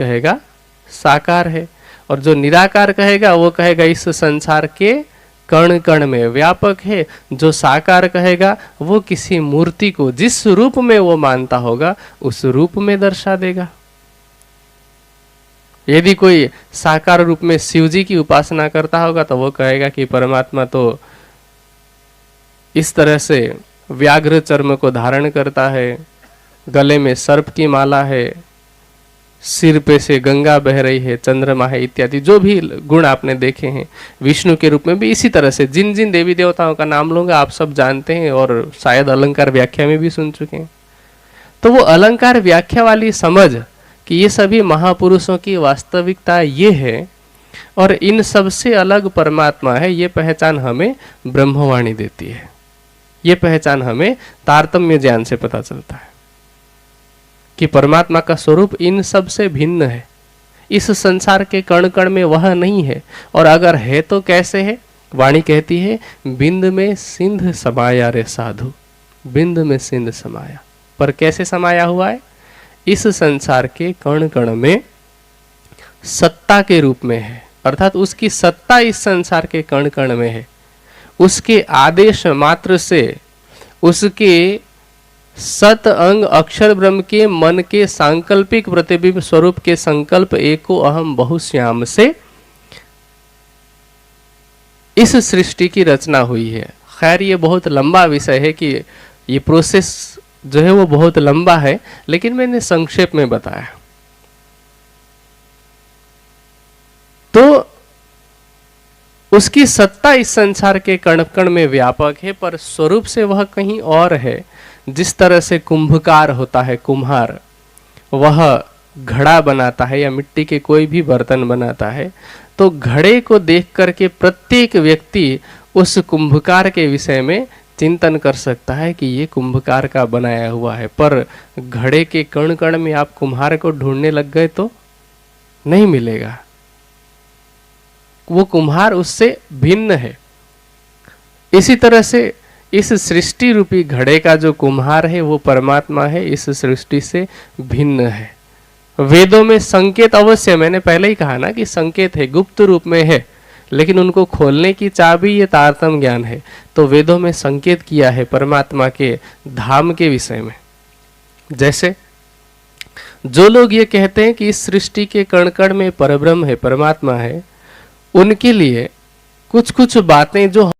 कहेगा साकार है, और जो निराकार कहेगा वो कहेगा इस संसार के कण कण में व्यापक है। जो साकार कहेगा वो किसी मूर्ति को जिस रूप में वो मानता होगा उस रूप में दर्शा देगा। यदि कोई साकार रूप में शिव जी की उपासना करता होगा तो वो कहेगा कि परमात्मा तो इस तरह से व्याघ्र चर्म को धारण करता है, गले में सर्प की माला है, सिर पे से गंगा बह रही है, चंद्रमा है, इत्यादि जो भी गुण आपने देखे हैं। विष्णु के रूप में भी इसी तरह से जिन जिन देवी देवताओं का नाम लूंगा आप सब जानते हैं और शायद अलंकार व्याख्या में भी सुन चुके हैं। तो वो अलंकार व्याख्या वाली समझ कि ये सभी महापुरुषों की वास्तविकता ये है और इन सबसे अलग परमात्मा है, ये पहचान हमें ब्रह्मवाणी देती है। ये पहचान हमें तारतम्य ज्ञान से पता चलता है कि परमात्मा का स्वरूप इन सब से भिन्न है। इस संसार के कण कण में वह नहीं है, और अगर है तो कैसे है? वाणी कहती है बिंद में सिंध समाया रे साधु, बिंद में सिंध समाया। पर कैसे समाया हुआ है? इस संसार के कण कण में सत्ता के रूप में है, अर्थात उसकी सत्ता इस संसार के कण कण में है। उसके आदेश मात्र से उसके सत अंग अक्षर ब्रह्म के मन के सांकल्पिक प्रतिबिंब स्वरूप के संकल्प एको अहम बहुश्याम से इस सृष्टि की रचना हुई है। खैर ये बहुत लंबा विषय है कि ये प्रोसेस जो है वो बहुत लंबा है, लेकिन मैंने संक्षेप में बताया। तो उसकी सत्ता इस संसार के कण कण में व्यापक है, पर स्वरूप से वह कहीं और है। जिस तरह से कुंभकार होता है, कुम्हार, वह घड़ा बनाता है या मिट्टी के कोई भी बर्तन बनाता है, तो घड़े को देख करके प्रत्येक व्यक्ति उस कुंभकार के विषय में चिंतन कर सकता है कि ये कुंभकार का बनाया हुआ है। पर घड़े के कण कण में आप कुम्हार को ढूंढने लग गए तो नहीं मिलेगा, वो कुम्हार उससे भिन्न है। इसी तरह से इस सृष्टि रूपी घड़े का जो कुम्हार है वो परमात्मा है, इस सृष्टि से भिन्न है। वेदों में संकेत अवश्य, मैंने पहले ही कहा ना कि संकेत है, गुप्त रूप में है, लेकिन उनको खोलने की चाबी ये तारतम्य ज्ञान है। तो वेदों में संकेत किया है परमात्मा के धाम के विषय में। जैसे जो लोग ये कहते हैं कि इस सृष्टि के कण कण में परब्रह्म है, परमात्मा है, उनके लिए कुछ कुछ बातें जो